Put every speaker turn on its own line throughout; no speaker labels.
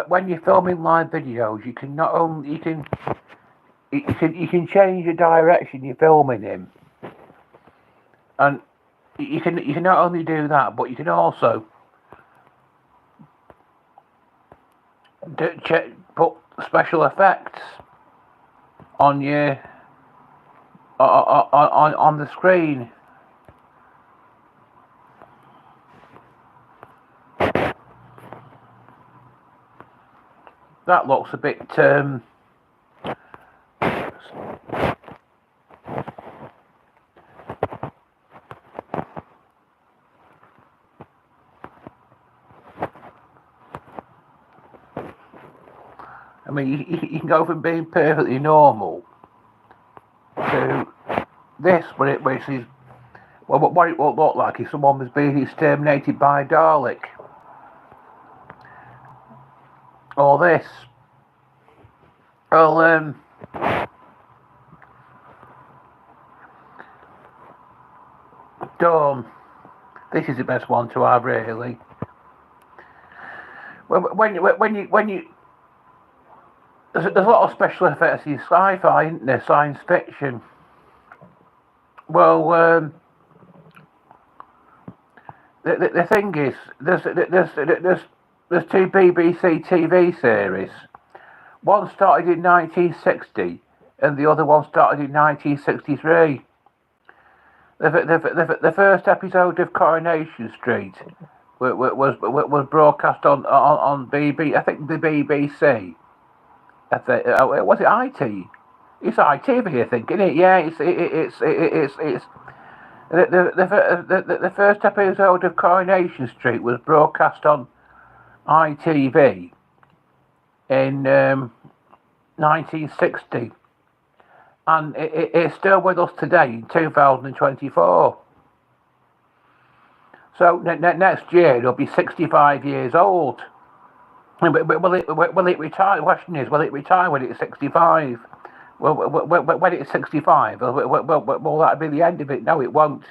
when you're filming live videos, you can not only you can change the direction you're filming in, and you can not only do that, but you can also put special effects on your on the screen. That looks a bit I mean, you can go from being perfectly normal to this, which is what it would look like if someone was being exterminated by a Dalek. Or this. Well, Dawn. This is the best one to have, really. When you there's a lot of special effects in sci-fi, isn't there? Science fiction. Well, the thing is, there's two BBC TV series. One started in 1960, and the other one started in 1963. The first episode of Coronation Street was broadcast on BBC. I think the BBC. Was it IT? It's ITV, I think, isn't it? Yeah, it's the first episode of Coronation Street was broadcast on ITV in 1960, and it's still with us today in 2024. So next year it'll be 65 years old. Will it retire? The question is, will it retire when it's 65? Well, when it's 65, will that be the end of it? No, it won't.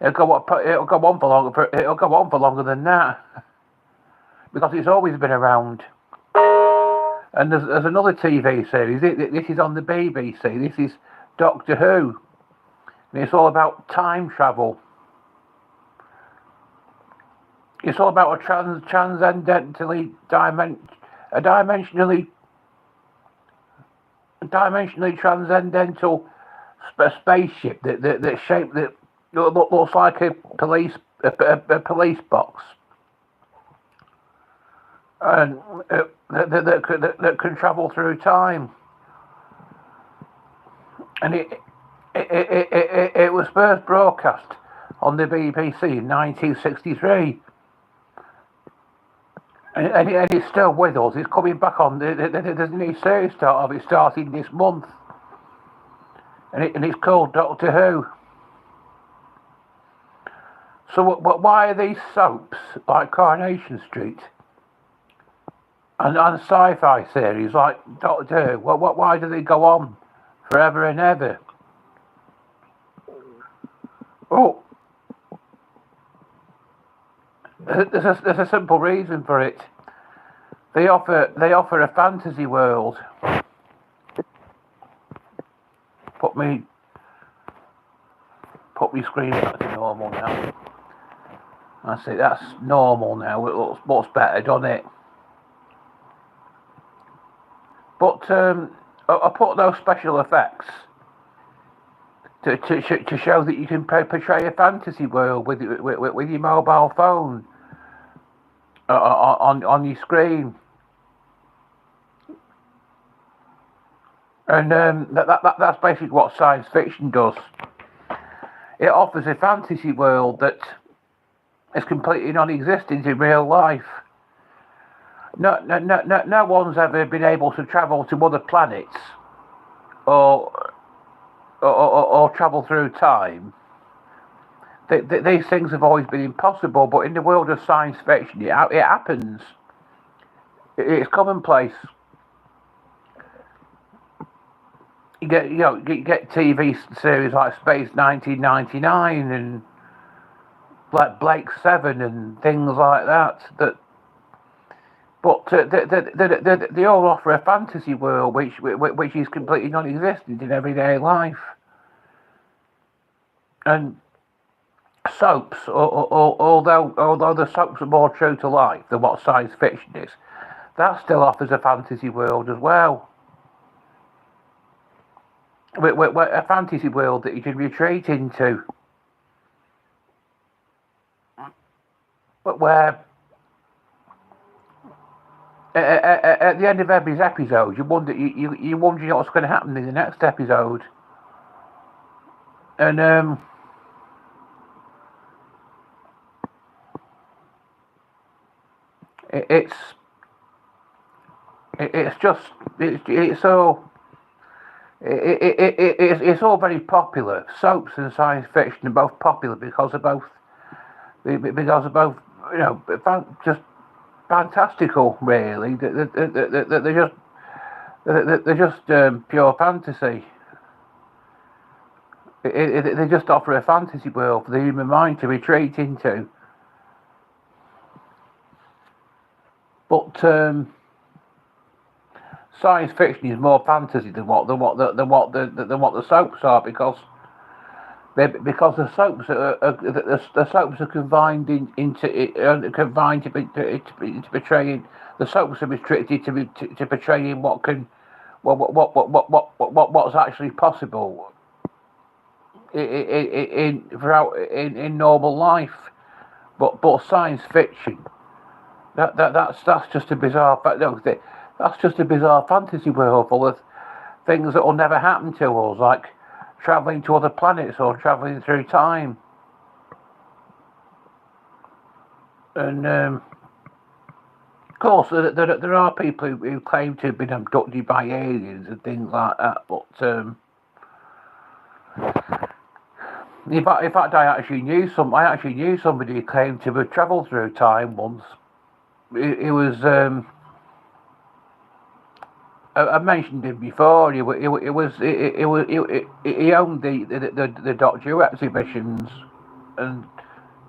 It'll go on for longer. It'll go on for longer than that, because it's always been around. And there's another TV series. This is on the BBC. This is Doctor Who, and it's all about time travel. It's all about a dimensionally transcendental spaceship that shaped that looks like a police box, and that can travel through time. And it was first broadcast on the BBC in 1963. And it's still with us. It's coming back on. There's a new series of it starting this month, and it's called Doctor Who. So, why are these soaps like Coronation Street and sci-fi series like Doctor Who? Why do they go on forever and ever? Oh. There's a simple reason for it. They offer a fantasy world. Put me screen back to normal now. That's it. That's normal now. It looks much better, doesn't it? But I put those special effects to show that you can portray a fantasy world with your mobile phone on your screen, and that's basically what science fiction does. It offers a fantasy world that is completely non-existent in real life. No one's ever been able to travel to other planets or travel through time. These things have always been impossible, but in the world of science fiction, it happens. It's commonplace. You get TV series like Space 1999 and like Blake 7 and things like that But they all offer a fantasy world which is completely non-existent in everyday life. And soaps, although the soaps are more true to life than what science fiction is, that still offers a fantasy world as well. A fantasy world that you can retreat into, where at the end of every episode, you wonder what's going to happen in the next episode, and it, it's it's just it's all it's all very popular. Soaps and science fiction are both popular because of both just fantastical. Really, they're just pure fantasy. They just offer a fantasy world for the human mind to retreat into. But science fiction is more fantasy than what the soaps are, because the soaps are confined to portraying. The soaps are restricted to portraying what's actually possible in normal life. But science fiction, that's just a bizarre that's just a bizarre fantasy world full of things that will never happen to us, like traveling to other planets or traveling through time. And of course, there are people who claim to have been abducted by aliens and things like that. But in fact, I actually knew somebody who claimed to have travelled through time once. It was I mentioned him before. He owned the Doctor Who exhibitions and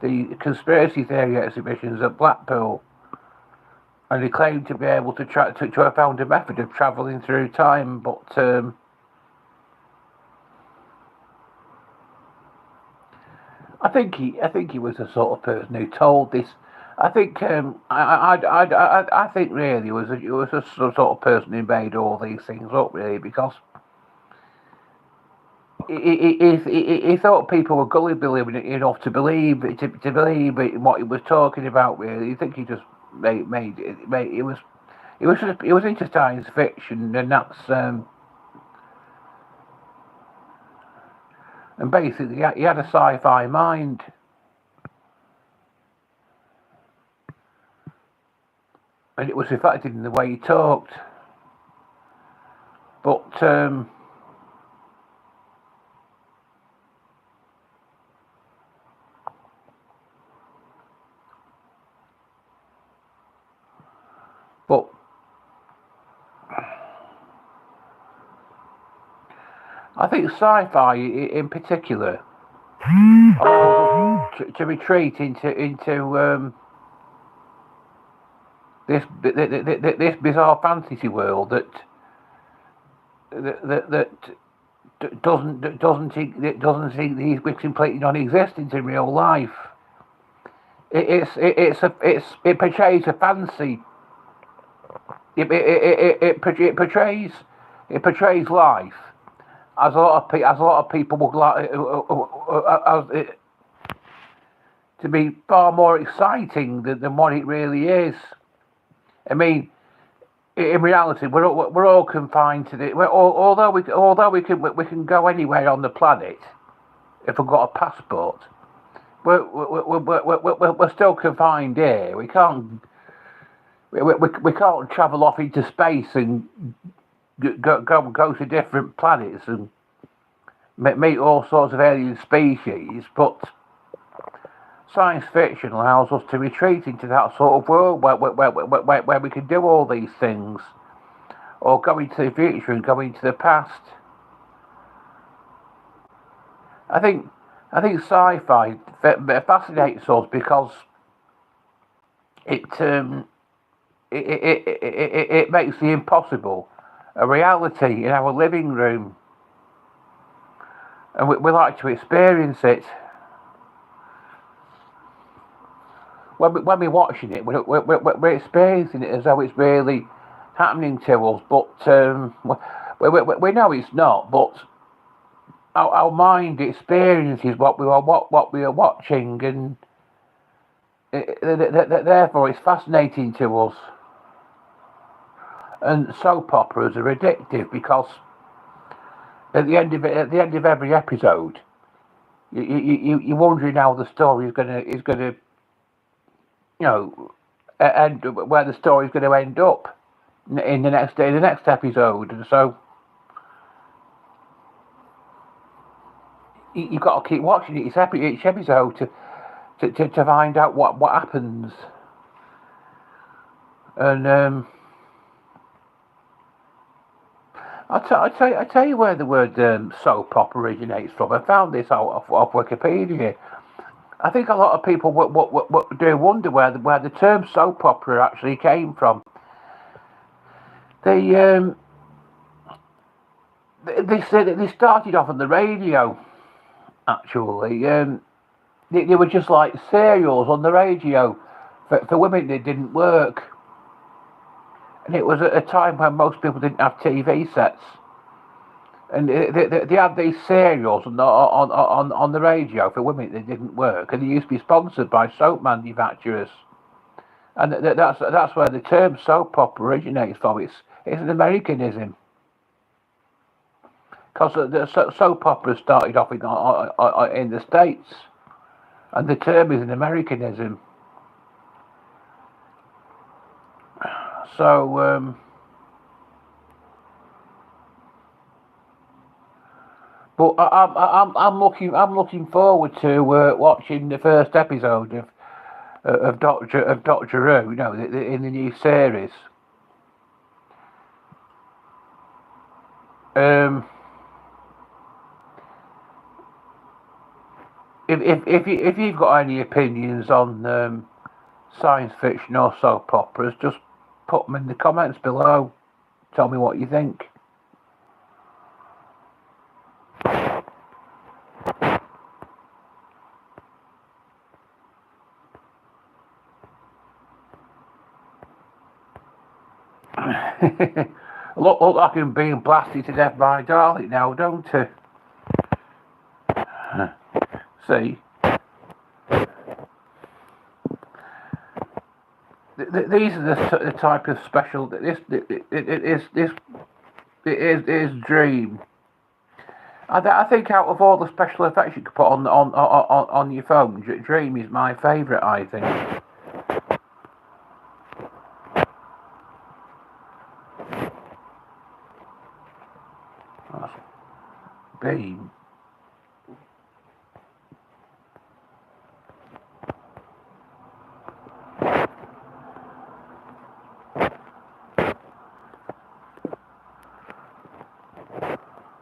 the conspiracy theory exhibitions at Blackpool, and he claimed to be able to have found a method of travelling through time. But I think he was the sort of person who told this. I think I think really it was a sort of person who made all these things up, really, because he thought people were gullible enough to believe what he was talking about. Really, I think he just made it was into science fiction, and that's and basically he had a sci-fi mind. And it was reflected in the way he talked. But but I think sci-fi in particular to retreat into this bizarre fantasy world that doesn't seem these completely non-existent in real life. It portrays a fancy. It portrays life as a lot of people would like to be far more exciting than what it really is. I mean, in reality, we're all confined to the. Although we can go anywhere on the planet if we've got a passport, we're still confined here. We can't travel off into space and go to different planets and meet all sorts of alien species. But science fiction allows us to retreat into that sort of world where we can do all these things, or go into the future and go into the past. I think sci-fi fascinates us because it it makes the impossible a reality in our living room, and we like to experience it. When we're watching it, we're experiencing it as though it's really happening to us, but we know it's not. But our mind experiences what we are watching, and therefore it's fascinating to us. And soap operas are addictive because at the end of every episode, you're wondering how the story is gonna and where the story's going to end up in the next episode. And so you've got to keep watching each episode to find out what happens. And I tell you where the word soap opera originates from. I found this out of Wikipedia. I think a lot of people do wonder where the term soap opera actually came from. They said that they started off on the radio. Actually, they were just like serials on the radio for women that didn't work, and it was at a time when most people didn't have TV sets, and they had these serials on the radio for women that didn't work, and they used to be sponsored by soap manufacturers, and that's where the term soap opera originates from. It's an Americanism. Because the soap opera started off in the States, and the term is an Americanism. So, but I'm looking forward to watching the first episode of Doctor Who. In the new series. If you've got any opinions on science fiction or soap operas, just put them in the comments below. Tell me what you think. Look like I'm being blasted to death by Dalek now, don't it? See, these are the type of special that is Dream. I think out of all the special effects you could put on your phone, Dream is my favourite. I think. That's Beam.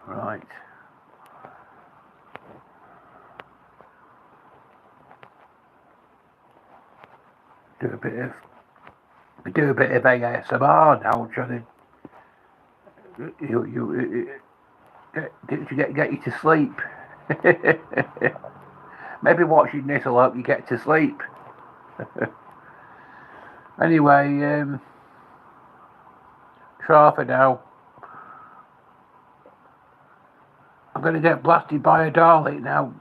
Right. Do a bit of ASMR now, trying to get you to sleep. Maybe watching this will help you get to sleep. Anyway, try for now. I'm going to get blasted by a Dalek now.